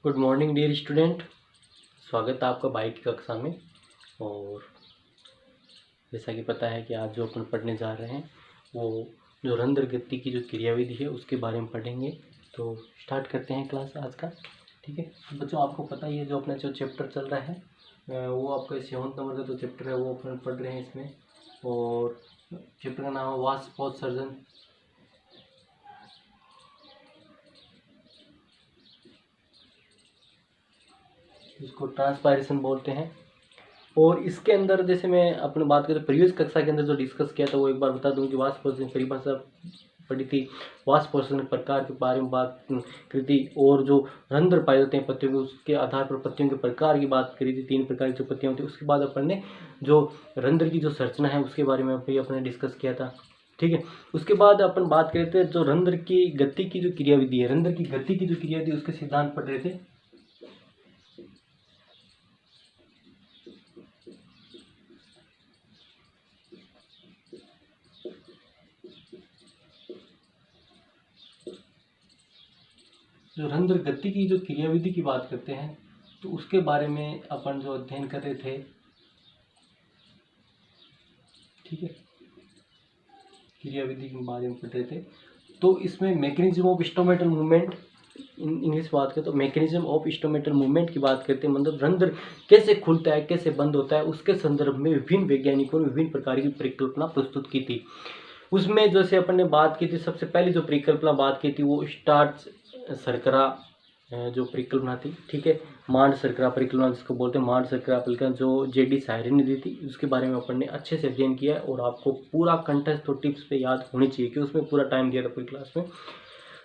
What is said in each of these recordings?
Good morning dear student. स्वागत है आपका बाइक की कक्षा में। और जैसा कि पता है कि आज जो अपन पढ़ने जा रहे हैं वो जो रंध्र गति की जो क्रियाविधि है उसके बारे में पढ़ेंगे। तो स्टार्ट करते हैं क्लास आज का। ठीक है तो बच्चों, आपको पता ही है जो अपना जो चैप्टर चल रहा है वो आपका 7 नंबर का जो चैप्टर है वो अपन पढ़ रहे हैं इसमें। और चैप्टर का नाम है वाष्पोत्सर्जन। इसको ट्रांसपायरेशन बोलते हैं। और इसके अंदर जैसे मैं अपने बात करें प्रीवियस कक्षा के अंदर जो डिस्कस किया था वो एक बार बता दूं कि वाष्पोत्सर्जन की परिभाषा पढ़ी थी। वाष्पोत्सर्जन के प्रकार के बारे में बात करी थी। और जो रंध्र पाए जाते हैं पत्तियों के उसके आधार पर पत्तियों के प्रकार की बात करी थी। 3 प्रकार की जो पत्तियां होती है। उसके बाद अपन ने जो रंध्र की जो संरचना है उसके बारे में भी अपने डिस्कस किया था। ठीक है, उसके बाद अपन बात करते हैं जो रंध्र की गति की जो क्रियाविधि है, रंध्र की गति की जो क्रियाविधि उसके सिद्धांत पढ़ रहे थे। जो रंध्र गति की जो क्रियाविधि की बात करते हैं तो उसके बारे में अपन जो अध्ययन कर रहे थे। ठीक है, क्रियाविधि के बारे में पढ़ रहे थे। तो इसमें mechanism of stomatal movement, English बात करें तो मैकेनिज्म ऑफ स्टोमेटल मूवमेंट की बात करते हैं। मतलब रंध्र कैसे खुलता है, कैसे बंद होता है, उसके संदर्भ में विभिन्न वैज्ञानिकों ने विभिन्न प्रकार की परिकल्पना प्रस्तुत की थी। उसमें जैसे अपन ने बात की थी, सबसे पहली जो परिकल्पना बात की थी वो स्टार्च शर्करा जो परिकल्पना थी। ठीक है, मांड शर्करा परिकल्पना जिसको बोलते हैं, मांड शर्करा परिकल्पना जो जेडी सायरे ने दी थी। उसके बारे में अपन ने अच्छे से अध्ययन किया है और आपको पूरा कंटेस्ट और टिप्स पे याद होनी चाहिए कि उसमें पूरा टाइम दिया था पूरी क्लास में।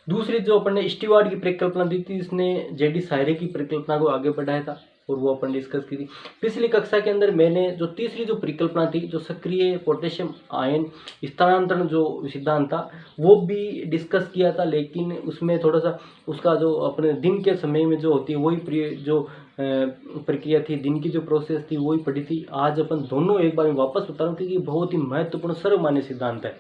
दूसरी जो अपन ने स्टीवार्ड की परिकल्पना दी थी, इसने जेडी सायरे की परिकल्पना को आगे बढ़ाया था और वो अपन डिस्कस की थी। पिछली कक्षा के अंदर मैंने जो तीसरी जो परिकल्पना थी, जो सक्रिय पोटेशियम आयन स्थानांतरण जो सिद्धांत था वो भी डिस्कस किया था। लेकिन उसमें थोड़ा सा उसका जो अपने दिन के समय में जो होती है वही जो प्रक्रिया थी, दिन की जो प्रोसेस थी वही पढ़ी थी। आज अपन दोनों एक बार में वापस बता रहा हूँ क्योंकि बहुत ही महत्वपूर्ण सर्वमान्य सिद्धांत है।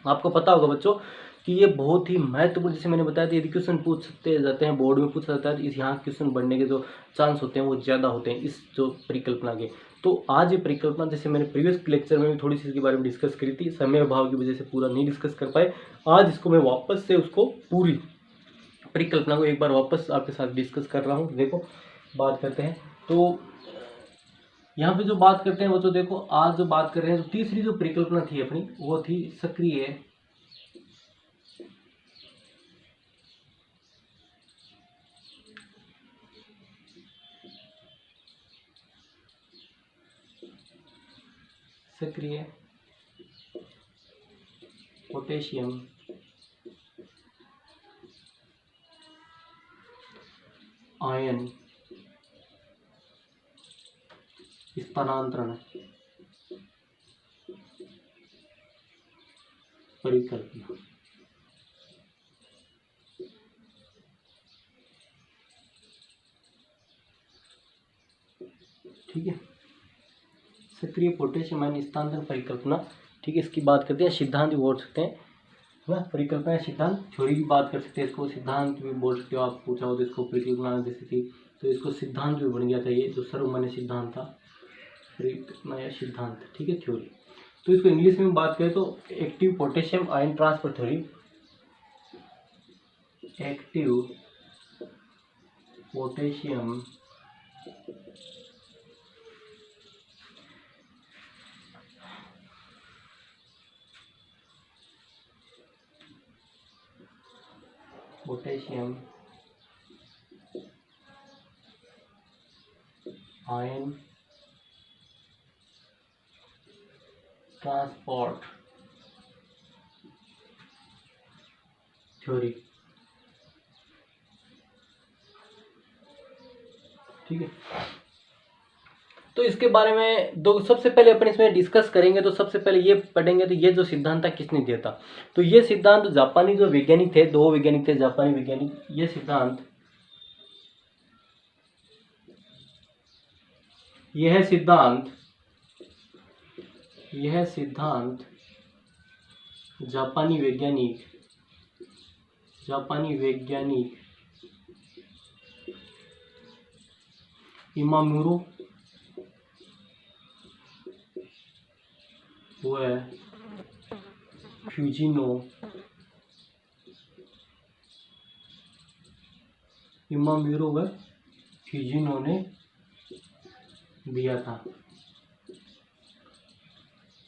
आपको पता होगा बच्चों कि ये बहुत ही महत्वपूर्ण, जैसे मैंने बताया था, यदि क्वेश्चन पूछ सकते जाते हैं, बोर्ड में पूछा जाता है, इस यहाँ क्वेश्चन बनने के जो चांस होते हैं वो ज़्यादा होते हैं इस जो परिकल्पना के। तो आज ये परिकल्पना, जैसे मैंने प्रीवियस लेक्चर में भी थोड़ी सी इसके बारे में डिस्कस करी थी, समय अभाव की वजह से पूरा नहीं डिस्कस कर पाए। आज इसको मैं वापस से उसको पूरी परिकल्पना को एक बार वापस आपके साथ डिस्कस कर रहा हूँ। देखो बात करते हैं तो यहाँ पे जो बात करते हैं वो तो देखो, आज जो बात कर रहे हैं तो तीसरी जो परिकल्पना थी अपनी वो थी सक्रिय सक्रिय पोटेशियम आयन स्थानांतरण परिकल्पना। ठीक है, सक्रिय पोटेशियम आयन स्थानांतरण परिकल्पना। ठीक है, इसकी बात करते हैं, सिद्धांत भी बोल सकते हैं ना, परिकल्पना सिद्धांत, थ्योरी भी बात कर सकते हैं, इसको सिद्धांत भी बोल सकते हो। आप पूछा हो तो इसको परिकल्पना जैसे थी तो इसको सिद्धांत भी बन गया था, ये जो सर्वमान्य सिद्धांत था परिकल्पना या सिद्धांत। ठीक है, थ्योरी। तो इसको इंग्लिश में बात करें तो active potassium ion transfer theory, active potassium potassium ion transport theory. ठीक है, तो इसके बारे में दो सबसे पहले अपन इसमें डिस्कस करेंगे। तो सबसे पहले ये पढ़ेंगे तो ये जो सिद्धांत था किसने दिया था। तो ये सिद्धांत जापानी जो वैज्ञानिक थे, 2 वैज्ञानिक थे जापानी वैज्ञानिक। ये सिद्धांत यह सिद्धांत जापानी वैज्ञानिक इमाम्यूरो व फ्यूजिनो इमाम्यूरो व फ्यूजिनो ने दिया था।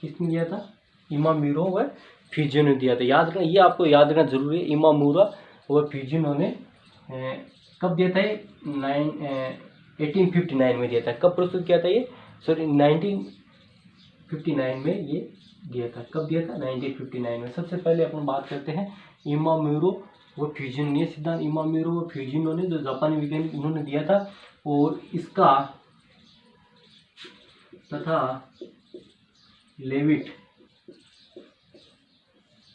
किसने दिया था? इमाम्यूरो व फ्यूजिनो ने दिया था। याद रखना, ये आपको याद रखना जरूरी है। इमाम्यूरो व फ्यूजिनो ने कब दिया था? 1859 में दिया था। कब प्रस्तुत किया था ये? सॉरी 1959 में ये दिया था। कब दिया था? 1959 में। सबसे पहले अपन बात करते हैं इमाम्यूरो व फ्यूजिनो। ये सिद्धांत इमाम्यूरो व फ्यूजिनो ने, जो जापानी वैज्ञानिक, उन्होंने दिया था। और इसका तथा लेविट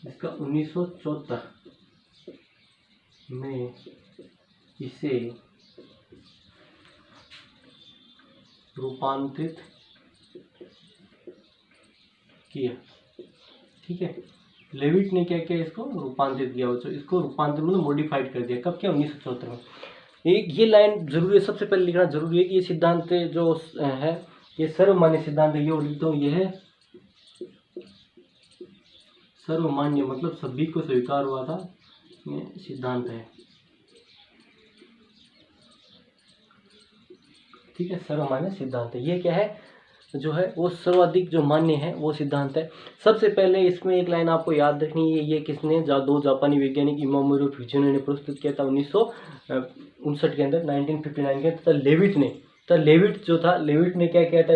इसका 1974 में इसे रूपांतरित किया। ठीक है, लेविट ने क्या किया? इसको रूपांतरित किया। बच्चों, इसको रूपांतरित मतलब मॉडिफाइड कर दिया। कब किया? 1974 में। एक ये लाइन जरूरी है, सबसे पहले लिखना जरूरी है कि ये सिद्धांत जो है ये सर्वमान्य सिद्धांत है। ये और लिखता हूँ, ये है सर्वमान्य, मतलब सभी को स्वीकार हुआ था ये सिद्धांत है। ठीक है, सर्वमान्य सिद्धांत है। ये क्या है? जो है वो सर्वाधिक जो मान्य है वो सिद्धांत है। सबसे पहले इसमें एक लाइन आपको याद रखनी है। ये किसने? दो जापानी वैज्ञानिक इमाम्यूरो फ्यूजिनो ने प्रस्तुत किया था 1959 के अंदर, 1959 के। तथा लेविट जो था, लेविट ने क्या किया था?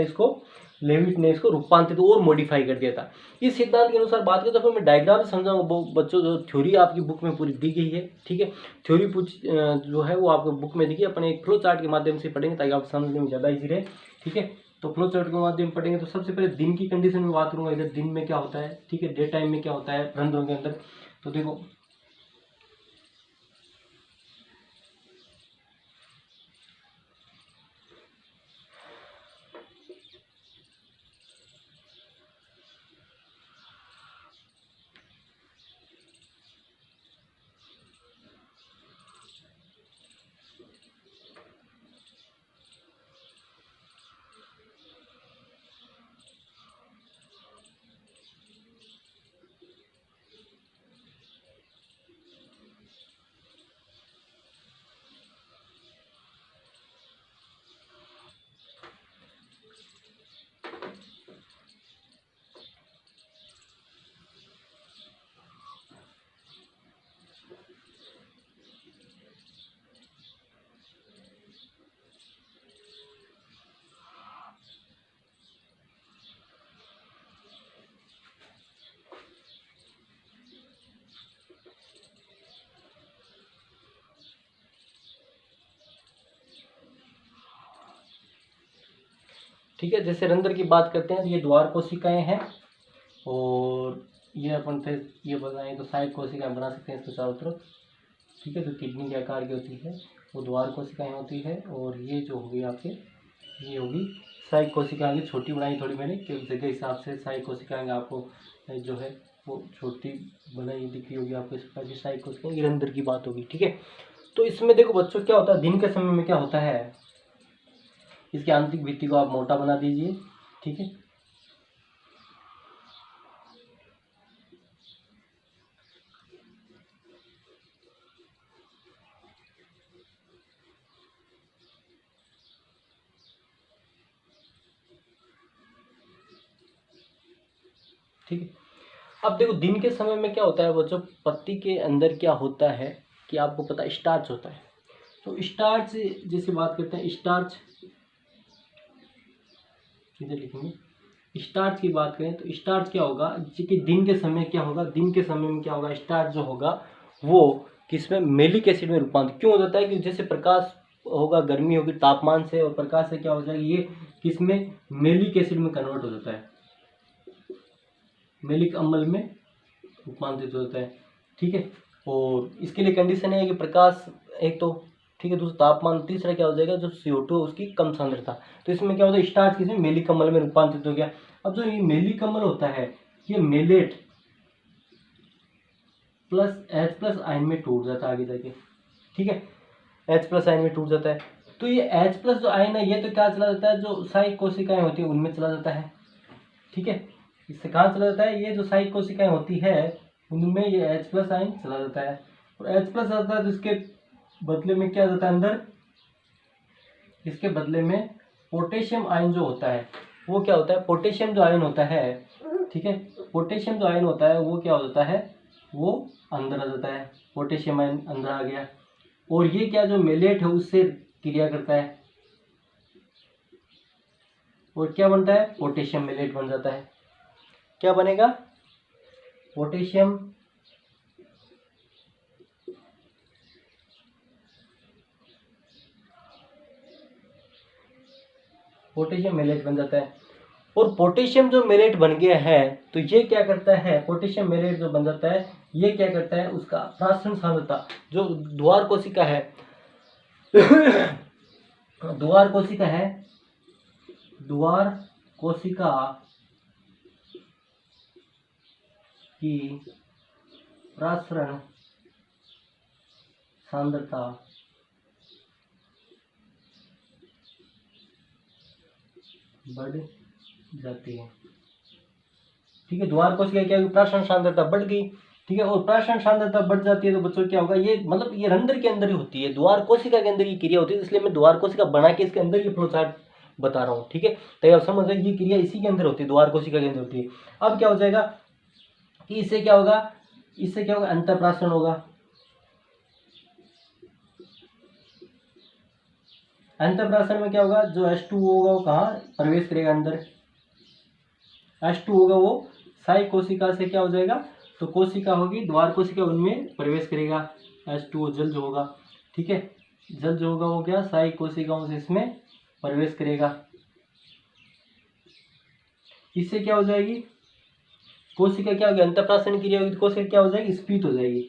लेविट ने इसको रूपांतरित और मॉडिफाई कर दिया था। इस सिद्धांत के अनुसार बात करें तो फिर मैं डायग्राम से समझाऊंगा बच्चों। जो थ्योरी आपकी बुक में पूरी दी गई है। ठीक है, थ्योरी जो है वो आपको बुक में दी गई। अपन एक फ्लो चार्ट के माध्यम से पढ़ेंगे ताकि आप समझने में ज़्यादा इजी रहे। ठीक है, तो फ्लो चार्ट के माध्यम पढ़ेंगे तो सबसे पहले दिन की कंडीशन में बात करूंगा। इधर दिन में क्या होता है, ठीक है, डे टाइम में क्या होता है रंध्रों के अंदर। तो देखो, ठीक है, जैसे रंध्र की बात करते हैं तो ये द्वार कोशिकाएं हैं। और ये अपन थे ये बनाए तो सहायक कोशिकाएं बना सकते हैं इसको चारों तरफ। ठीक है, जो किडनी के आकार की होती है वो द्वार कोशिकाएं होती है। और ये जो होगी आपके, ये होगी सहायक कोशिकाएं। छोटी बनाई थोड़ी मैंने कि जगह हिसाब से। सहायक कोशिकाएं आपको जो है वो छोटी बनाई दिख रही होगी आपको इस प्रकार की सहायक कोशिकाएं। ये रंध्र की बात होगी। ठीक है, तो इसमें देखो बच्चों क्या होता है, दिन के समय में क्या होता है, इसकी आंतरिक भित्ति को आप मोटा बना दीजिए। ठीक है, ठीक है। अब देखो दिन के समय में क्या होता है बच्चों, पत्ती के अंदर क्या होता है कि आपको पता है स्टार्च होता है। तो स्टार्च जैसे बात करते हैं, स्टार्च किधर लिखेंगे, स्टार्च की बात करें तो स्टार्च क्या होगा कि दिन के समय क्या होगा, दिन के समय में क्या होगा, स्टार्च जो होगा वो किसमें, मेलिक एसिड में रूपांतरित क्यों हो जाता है कि जैसे प्रकाश होगा, गर्मी होगी तापमान से, और प्रकाश से क्या हो जाएगा, ये किसमें, मेलिक एसिड में कन्वर्ट हो जाता है, मेलिक अम्ल में रूपांतरित हो जाता है। ठीक है, और इसके लिए कंडीशन है कि प्रकाश एक तो, ठीक है, दूसरा तापमान, तीसरा क्या हो जाएगा, जो CO2 उसकी कम सांद्रता। तो इसमें क्या होता है, स्टार्च किसमें, मेलिक अम्ल में रूपांतरित हो गया। अब जो ये मेलिक अम्ल होता है ये मेलेट प्लस H+ आयन में टूट जाता है आगे जाके। ठीक है, H+ आयन में टूट जाता है। तो ये H प्लस जो आयन है ये तो क्या चला जाता है, जो सहायक कोशिकाएं होती है उनमें चला जाता है, ठीक है। इससे कहाँ चला जाता है, ये जो सहायक कोशिकाएं होती है उनमें ये H प्लस आयन चला जाता है। और H प्लस आता है तो इसके बदले में क्या जाता है अंदर, इसके बदले में पोटेशियम आयन जो होता है वो क्या होता है, पोटेशियम जो आयन होता है, ठीक है, पोटेशियम जो आयन होता है वो क्या हो जाता है, वो अंदर आ जाता है, पोटेशियम आयन अंदर आ गया। और ये क्या जो मेलेट है उससे क्रिया करता है और क्या बनता है, पोटेशियम मेलेट बन जाता है। क्या बनेगा, पोटेशियम पोटेशियम मेलेट बन जाता है। और पोटेशियम जो मेलेट बन गया है तो ये क्या करता है, पोटेशियम मेलेट जो बन जाता है ये क्या करता है, उसका प्राशन सांद्रता जो द्वार कोशिका है द्वार कोशिका है, द्वार कोशिका की प्रासरण सांद्रता बढ़ जाती है, ठीक है। द्वार कोशिका क्या होगी, प्राशन सांद्रता बढ़ गई, ठीक है। और प्राशन सांद्रता बढ़ जाती है तो बच्चों क्या होगा, ये मतलब ये रंध्र के अंदर ही होती है, द्वार कोशिका के अंदर ये क्रिया होती है, इसलिए मैं द्वार कोशिका बना के इसके अंदर ये फ्लो चार्ट बता रहा हूँ, ठीक है। तो आप समझ रहे ये क्रिया इसी के अंदर होती है, द्वार कोशिका के अंदर होती है। अब क्या हो जाएगा कि इससे क्या होगा, इससे क्या होगा, अंतःप्राशन होगा। अंतःप्राशन में क्या होगा, जो H2 होगा वो कहाँ प्रवेश करेगा अंदर, H2 होगा वो साई कोशिका से क्या हो जाएगा, तो कोशिका होगी द्वार कोशिका उनमें प्रवेश करेगा, H2O जल जो होगा, ठीक है, जल जो होगा वो क्या साई कोशिकाओं से इसमें प्रवेश करेगा। इससे क्या हो जाएगी, कोशिका क्या होगी, अंतःप्राशन क्रिया होगी तो कोशिका क्या हो जाएगी, स्फीत हो जाएगी,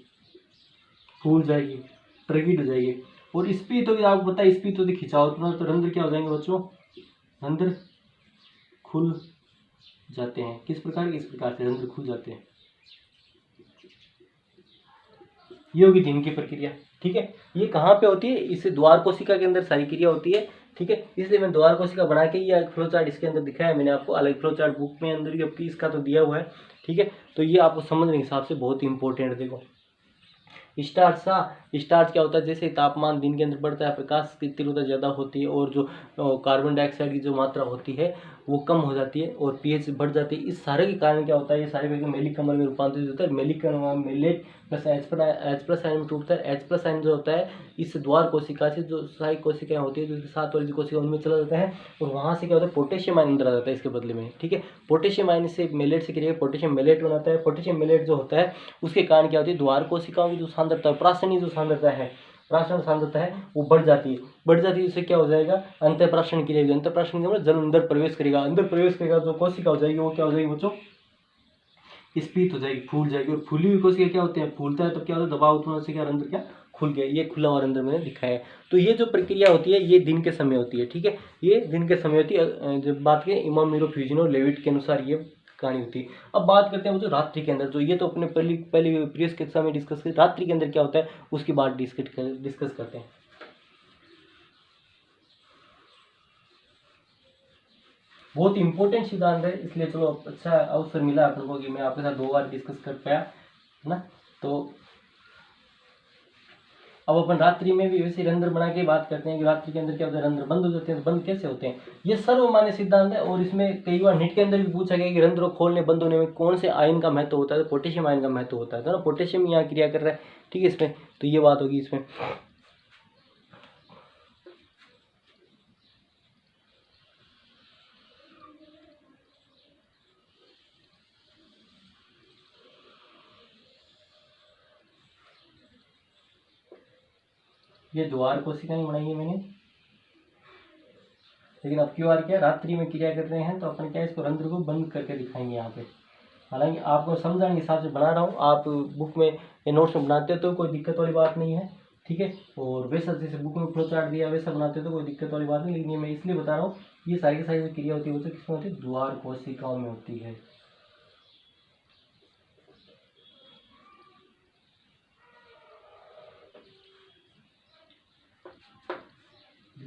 फूल जाएगी, प्रगिट हो जाएगी। और स्फीत होगी, आपको पता है स्फीत होती खिंचाव तो रंध्र क्या हो जाएंगे बच्चों, रंध्र खुल जाते हैं। किस प्रकार, इस प्रकार से रंध्र खुल जाते हैं। ये होगी दिन की प्रक्रिया, ठीक है। ये कहाँ पे होती है, इस द्वार कोशिका के अंदर सारी क्रिया होती है, ठीक है। इसलिए मैं द्वार कोशिका बना के ये फ्लो चार्ट इसके अंदर दिखाया मैंने आपको, अलग फ्लो चार्ट बुक में अंदर आपकी इसका तो दिया हुआ है, ठीक है। तो ये आपको समझने के हिसाब से बहुत इंपॉर्टेंट है। देखो स्टार्च क्या होता है, जैसे तापमान दिन के अंदर बढ़ता है, प्रकाश की तीव्रता ज़्यादा होती है और जो कार्बन डाइऑक्साइड की जो मात्रा होती है वो कम हो जाती है और पीएच बढ़ जाती है। इस सारे के कारण क्या होता है, ये सारे मेलिक अम्ल में रूपांतरित होता है। Malic malate plus H plus ion में टूटता है। H प्लस आयन जो होता है इस द्वार कोशिका से जो सहायक कोशिकाएं होती है, जो सात वाली कोशिका उनमें चला जाता है और वहाँ से क्या होता है, पोटेशियम आयन अंदर आ जाता है इसके बदले में, ठीक है। पोटेशियम आयन से मेलेट से क्रिया पोटेशियम मेलेट बनाता है। पोटेशियम मेलेट जो होता है उसके कारण क्या होती है, द्वार कोशिकाओं की जो सांद्रता, प्राशनीय जो सांद्रता है, प्राशन सांद्रता है वो बढ़ जाती है। बढ़ जाती है इससे क्या हो जाएगा, अंतःप्राशन क्रिया होगी। अंतःप्राशन क्रिया जल अंदर प्रवेश करेगा, अंदर प्रवेश करेगा जो कोशिका हो जाएगी वो क्या हो जाएगी बच्चों, स्फीत हो जाएगी, फूल जाएगी। और फूली हुई कोशिका क्या होते हैं, फूलता है तब क्या होता है, दबाव उत्पन्न से क्या रंध्र क्या खुल गया, ये खुला हुआ रंध्र मैंने दिखाया है। तो ये जो प्रक्रिया होती है ये दिन के समय होती है, ठीक है। ये दिन के समय होती है। जब बात करें इमाम मीरो फ्यूजिनो लेविट के अनुसार ये कहानी होती है। अब बात करते हैं वो जो रात्रि के अंदर, जो ये तो अपने पहले प्रीवियस कक्षा में डिस्कस की, रात्रि के अंदर क्या होता है उसकी बात डिस्कस करते हैं। बहुत इंपॉर्टेंट सिद्धांत है, इसलिए चलो अच्छा अवसर मिला अपन को कि मैं आपके साथ 2 बार डिस्कस कर पाया, है ना। तो अब अपन रात्रि में भी वैसे रंध्र बना के बात करते हैं कि रात्रि के अंदर क्या होता है, रंध्र बंद हो जाते हैं, तो बंद कैसे होते हैं। ये सर्वमान्य सिद्धांत है और इसमें कई बार नीट के अंदर भी पूछा गया कि रंध्र खोलने बंद होने में कौन से आयन का महत्व होता है, तो पोटेशियम आयन का महत्व होता है, तो ना पोटेशियम यहाँ क्रिया कर रहा है, ठीक है। इसमें तो ये बात होगी इसमें। ये द्वार कोशिकाएं बनाई है मैंने, लेकिन अब क्यों क्या रात्रि में क्रिया कर रहे हैं तो अपन क्या इसको रंध्र को बंद करके दिखाएंगे यहाँ पे। हालांकि आपको समझाने के हिसाब से बना रहा हूँ, आप बुक में या नोट्स में बनाते हो तो कोई दिक्कत वाली बात नहीं है, ठीक है। और वैसा जैसे बुक में फ्लो चार्ट दिया वैसा बनाते हो तो कोई दिक्कत वाली बात नहीं, लेकिन ये मैं इसलिए बता रहा हूँ ये सारी की सारी जो क्रिया होती है वो तो किसमें होती है, द्वार कोशिकाओं में होती है।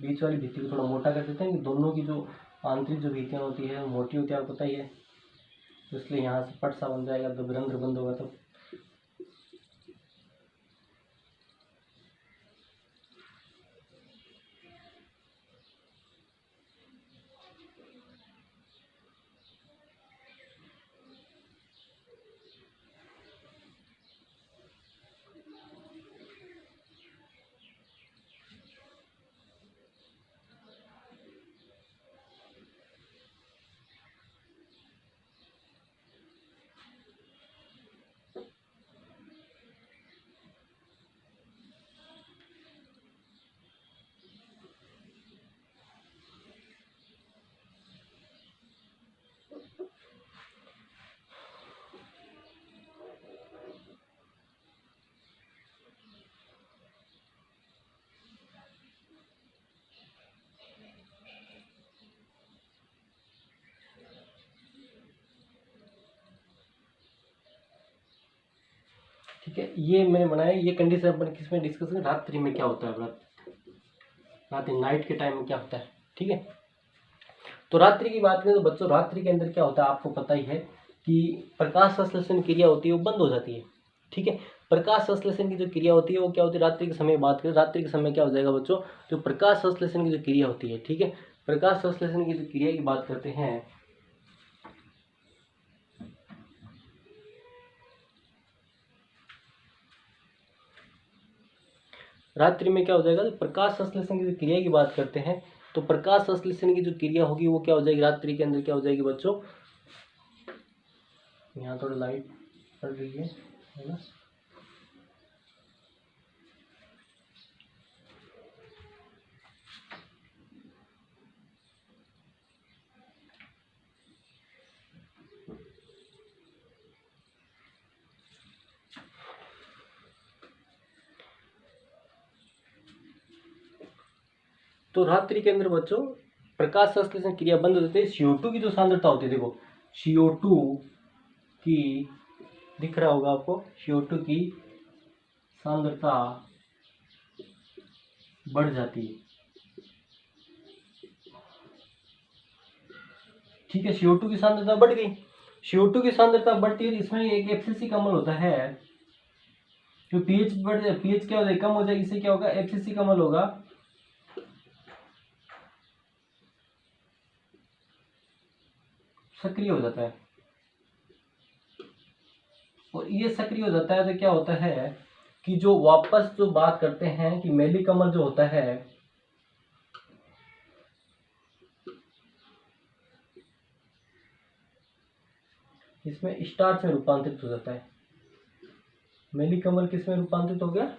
बीच वाली भित्ति को थोड़ा मोटा कर देते हैं कि दोनों की जो आंतरिक जो भित्तियाँ होती है मोटी होती है, आपको पता ही है। तो इसलिए यहाँ से पट सा बन जाएगा जब रंध्र बंद होगा तो। ठीक है, ये मैंने बनाया। ये कंडीशन अपन किस में डिस्कस करें, रात्रि में क्या होता है, रात्रि नाइट के टाइम में क्या होता है। ठीक है, तो रात्रि की बात करें तो बच्चों रात्रि के अंदर क्या होता है आपको पता ही है कि प्रकाश संश्लेषण क्रिया होती है वो बंद हो जाती है। ठीक है, प्रकाश संश्लेषण की जो क्रिया होती है वो क्या होती है, रात्रि के समय बात करें, रात्रि के समय क्या हो जाएगा बच्चों, जो प्रकाश संश्लेषण की जो क्रिया होती है। ठीक है, प्रकाश संश्लेषण की जो क्रिया की बात करते हैं, रात्रि में क्या हो जाएगा, तो प्रकाश संश्लेषण की जो क्रिया की बात करते हैं, तो प्रकाश संश्लेषण की जो क्रिया होगी वो क्या हो जाएगी, रात्रि के अंदर क्या हो जाएगी बच्चों। यहाँ थोड़ी लाइट पड़ रही है ना। तो रात्रि के अंदर बच्चों प्रकाश संश्लेषण क्रिया बंद हो जाती है। CO2 की जो सांद्रता होती है, देखो CO2 की, दिख रहा होगा आपको, CO2 की सांद्रता बढ़ जाती है। ठीक है, CO2 की सांद्रता बढ़ गई, CO2 की सांद्रता बढ़ती है, इसमें एक FCC का अम्ल होता है, जो पीएच बढ़ जाए, पीएच क्या हो जाए, कम हो जाए, इससे क्या होगा, FCC का अम्ल होगा, सक्रिय हो जाता है। और ये सक्रिय हो जाता है तो क्या होता है कि जो वापस जो बात करते हैं कि मेलिक अम्ल जो होता है, इसमें स्टार्च में रूपांतरित हो जाता है। मेलिक अम्ल किस में रूपांतरित हो गया,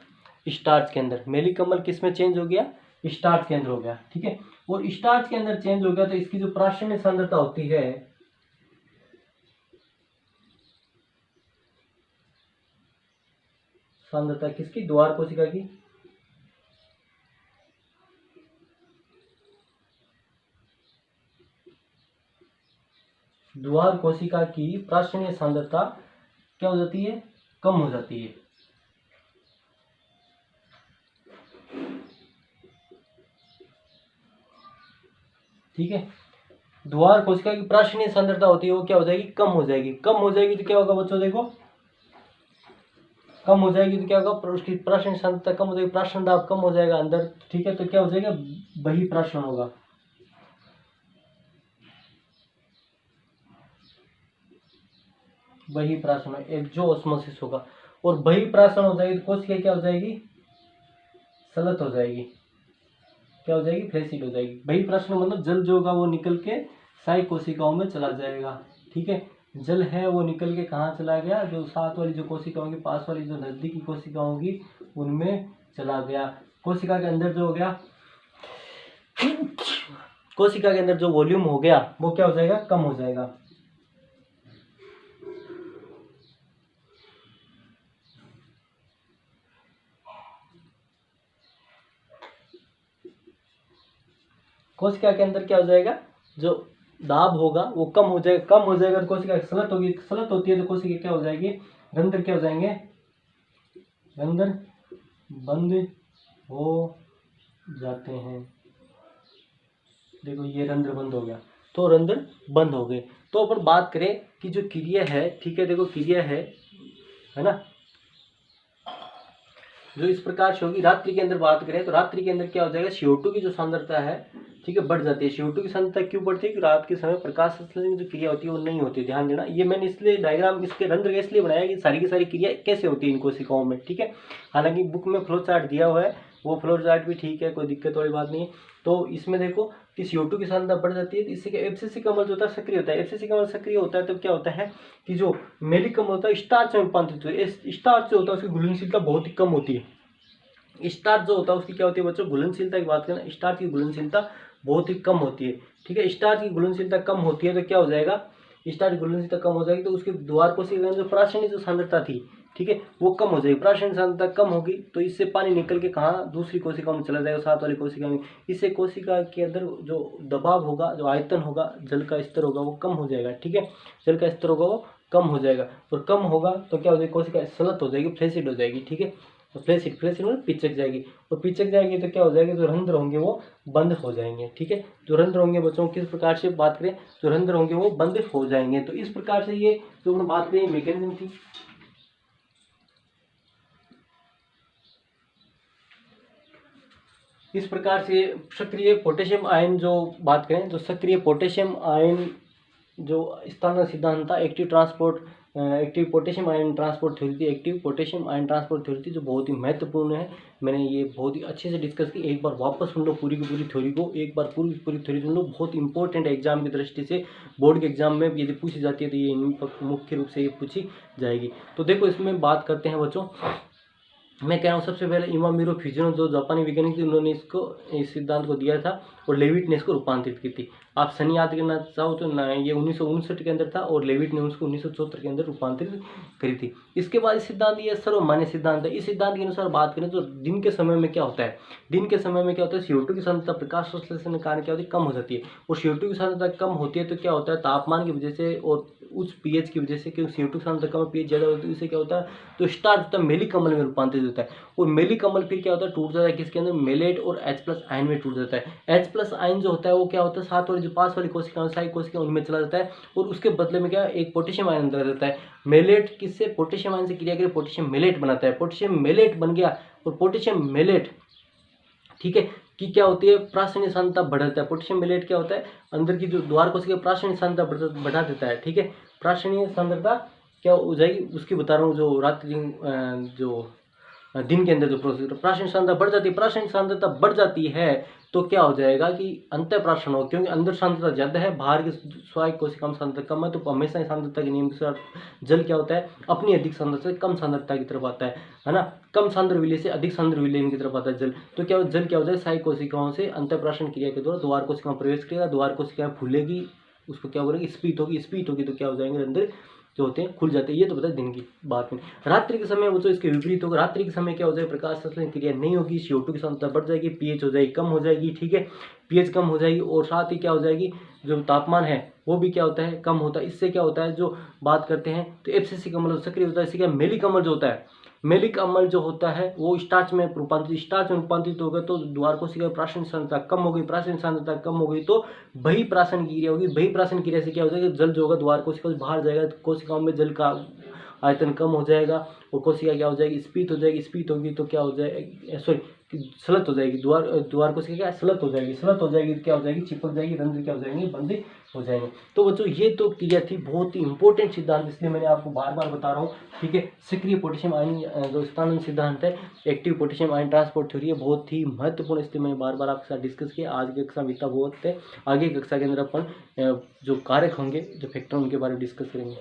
स्टार्च के अंदर। मेलिक अम्ल किस में चेंज हो गया, स्टार्च के अंदर हो गया। ठीक है, और स्टार्च के अंदर चेंज हो गया तो इसकी जो प्राशन्य सांद्रता होती है, सांद्रता किसकी, द्वार कोशिका की, द्वार कोशिका की प्राशन्य सांद्रता क्या हो जाती है, कम हो जाती है। ठीक है, द्वार कोशिका की प्राशन्य सांद्रता होती है वो क्या हो जाएगी, कम हो जाएगी। कम हो जाएगी तो क्या होगा बच्चों, देखो कम हो जाएगी तो क्या होगा, उसकी प्राशन सांद्रता कम हो जाएगी, प्राशन दाब कम हो जाएगा अंदर। ठीक है, तो क्या हो जाएगा, बही प्राशन होगा। बही प्राशन, एक्जो ऑस्मोसिस होगा। और बही प्राशन हो जाएगी तो कोशिका क्या हो जाएगी, सलत हो जाएगी। क्या हो जाएगी, फ्लैसिड हो जाएगी। बही प्राशन मतलब जल जो होगा वो निकल के साई कोशिकाओं में चला जाएगा। ठीक है, जल है वो निकल के कहाँ चला गया, जो साथ वाली जो कोशिका होंगी, पास वाली जो नजदीकी कोशिका होंगी उनमें चला गया। कोशिका के अंदर जो हो गया, कोशिका के अंदर जो वॉल्यूम हो गया वो क्या हो जाएगा, कम हो जाएगा। कोशिका के अंदर क्या हो जाएगा, जो दाब होगा वो कम हो जाएगा। कम हो जाएगा तो कोशिका सलत होगी, सलत होती है तो कोशिका क्या हो जाएगी, रंध्र क्या हो जाएंगे, रंध्र बंद हो जाते हैं। देखो ये रंध्र बंद हो गया, तो रंध्र बंद हो गए। तो अपन बात करें कि जो क्रिया है, ठीक है, देखो क्रिया है ना, जो इस प्रकार से होगी। रात्रि के अंदर बात करें तो रात्रि के अंदर क्या हो जाएगा, CO2 की जो सांद्रता है, ठीक है, बढ़ जाती है। CO2 की सांद्रता क्यों बढ़ती है कि रात के समय प्रकाश संश्लेषण की जो क्रिया होती है वो नहीं होती है। ध्यान देना, ये मैंने इसलिए डायग्राम इसके रंध्र का इसलिए बनाया कि सारी की सारी क्रिया कैसे होती है इन कोशिकाओं में, ठीक है। हालांकि बुक में फ्लो चार्ट दिया हुआ है, वो फ्लो चार्ट भी ठीक है, कोई दिक्कत वाली बात नहीं है। तो इसमें देखो कि CO2 की सांद्रता बढ़ जाती है, इससे क्या FCC कमल जो होता है सक्रिय होता है। FCC कमल सक्रिय होता है तो क्या होता है कि जो मेलिक कमल होता है स्टार्च में रूपांतरित होता है। स्टार्च जो होता है उसकी घुलनशीलता बहुत ही कम होती है। स्टार्च जो होता है उसकी क्या होती है बच्चों, घुलनशीलता की बात करें, स्टार्च की घुलनशीलता बहुत ही कम होती है, ठीक है। स्टार्च की घुलनशीलता कम होती है तो क्या हो जाएगा, स्टार्च की घुलनशीलता कम हो जाएगी तो उसके द्वार कोशिका जो प्राशनिक जो सांद्रता थी, ठीक है, वो कम हो जाएगी। प्राशनिक सांद्रता कम होगी तो इससे पानी निकल के कहाँ, दूसरी कोशिका में चला जाएगा, साथ वाली कोशिका में। इससे कोशिका के अंदर जो दबाव होगा, जो आयतन होगा, जल का स्तर होगा वो कम हो जाएगा, ठीक है। जल का स्तर होगा वो कम हो जाएगा, और कम होगा तो क्या हो जाएगी, कोशिका स्लत हो जाएगी, फ्लैसिड हो जाएगी, ठीक है। तो फ्लैसिड मतलब पिचक जाएगी, और पिचक जाएगी तो क्या हो जाएगा, जो रंध्र होंगे वो बंद हो जाएंगे, ठीक है। जो रंध्र होंगे बच्चों किस प्रकार से बात करें, जो रंध्र होंगे वो बंद हो जाएंगे। तो इस प्रकार से ये जो हमने बात करी मैकेनिज्म थी। इस प्रकार से सक्रिय पोटेशियम आयन जो बात करें, तो सक्रिय पोटेशियम आयन जो स्थानांतरण सिद्धांत था, active potassium ion transport theory थी, active potassium ion transport theory थी, जो बहुत ही महत्वपूर्ण है। मैंने ये बहुत ही अच्छे से डिस्कस की, एक बार वापस सुन लो पूरी की पूरी थ्योरी को, एक बार पूरी थ्योरी सुन लो, बहुत इंपॉर्टेंट है एग्जाम की दृष्टि से। बोर्ड के एग्जाम में यदि पूछी जाती है तो ये मुख्य रूप से ये पूछी जाएगी। तो देखो इसमें बात करते हैं बच्चों, मैं कह रहा हूँ सबसे पहले इमामिरो फ्यूजन जो जापानी वैज्ञानिक थे उन्होंने इस सिद्धांत को दिया था, और लेविट ने इसको रूपांतरित की थी। आप सनी याद करना चाहो तो ना, ये 1959 के अंदर था, और लेविट ने उसको 1974 के अंदर रूपांतरित करी थी। इसके बाद इस सिद्धांत, ये सर्वमान्य सिद्धांत है। इस सिद्धांत के अनुसार बात करें तो दिन के समय में क्या होता है, दिन के समय में क्या होता है, CO2 की सांद्रता प्रकाश संश्लेषण के कारण क्या होती है, कम हो जाती है। और CO2 की सांद्रता कम होती है तो क्या होता है, तापमान की वजह से और उच्च pH की वजह से, क्योंकि CO2 की सांद्रता कम, pH ज़्यादा होती है, इससे क्या होता है, तो स्टार्च होता है मेलिक अम्ल में रूपांतरित होता है। और मेलिक अम्ल फिर क्या होता है, टूट जाता है किसके अंदर, मेलेट और H+ आयन में टूट जाता है। H+ आयन जो होता है वो क्या होता है, साथ वाली जो पास वाली कोशिका, सारी कोशिका उनमें चला जाता है, और उसके बदले में क्या, एक पोटेशियम आयन अंदर रहता है। मेलेट किससे, पोटेशियम आयन से क्रिया करके पोटेशियम मेलेट बनाता है। पोटेशियम मेलेट बन गया, और पोटेशियम मेलेट, ठीक है, कि क्या होती है, प्राशनिक सांद्रता बढ़ाता है। पोटेशियम मेलेट क्या होता है, अंदर की जो द्वार कोशिका प्राशनिक सांद्रता बढ़ा देता है, ठीक है। प्राशनिक सांद्रता क्या हो जाएगी उसकी बता रहा हूँ, जो रात्रि जो दिन के अंदर जो प्रोसेस, प्राशनिक सांद्रता बढ़ जाती है। प्राशनिक सांद्रता बढ़ जाती है तो क्या हो जाएगा कि अंतःप्राशन हो, क्योंकि अंदर सांद्रता ज़्यादा है, बाहर की स्वायत्त कोशिका में सांद्रता कम है, तो हमेशा ही सांद्रता के नियम के अनुसार जल क्या होता है, अपनी अधिक सांद्रता से कम सांद्रता की तरफ आता है ना। कम सांद्र विलय से अधिक सांद्र विलयन की तरफ आता है जल। तो क्या जल क्या हो जाए, साई कोशिकाओं से अंतःप्राशन क्रिया के द्वारा द्वार कोशिका में प्रवेश करेगा, द्वार कोशिका फूलेगी, उसको क्या बोलेगी, स्पीत होगी, स्पीत होगी तो क्या हो जाएंगे, अंदर जो होते हैं खुल जाते हैं। ये तो पता है दिन की बात में। रात्रि के समय वो तो इसके विपरीत होगा, रात्रि के समय क्या हो जाएगा, प्रकाश संश्लेषण क्रिया नहीं होगी, CO2 की सांद्रता बढ़ जाएगी, pH हो जाएगी कम हो जाएगी, ठीक है, pH कम हो जाएगी, और साथ ही क्या हो जाएगी, जो तापमान है वो भी क्या होता है, कम होता है। इससे क्या होता है, जो बात करते हैं तो FCC का मतलब सक्रिय होता है। इससे क्या, मेलिक अम्ल जो होता है, मेलिक अम्ल जो होता है वो स्टार्च में रूपांतरित होगा, तो द्वार कोशिका प्राशनिक सांद्रता कम हो गई, प्राशनिक सांद्रता कम हो गई तो बहिःप्राशन क्रिया होगी। बहिःप्राशन क्रिया से क्या हो जाएगा, जल जो होगा द्वार कोशिका से बाहर जाएगा, कोशिकाओं में जल का आयतन कम हो जाएगा, और कोशिका क्या हो जाएगी, स्फीत हो जाएगी। स्फीत होगी तो क्या हो जाएगा, सॉरी स्लत हो जाएगी, द्वार कोशिका क्या स्लत हो जाएगी, स्लत हो जाएगी तो क्या हो जाएगी, चिपक जाएगी, रंध्र क्या हो जाएंगे, बंद हो जाएंगे। तो बच्चों ये तो क्रिया थी, बहुत ही इंपॉर्टेंट सिद्धांत, इसलिए मैंने आपको बार बार बता रहा हूँ, ठीक है। सक्रिय पोटेशियम आयन जो स्थानांतरण सिद्धांत है, active potassium ion transport theory है, बहुत ही महत्वपूर्ण, इसलिए मैंने बार बार आपके साथ डिस्कस किया। आज की कक्षा में इतना बहुत है, आगे कक्षा के अंदर अपन जो कारक होंगे, जो फैक्टर, उनके बारे में डिस्कस करेंगे।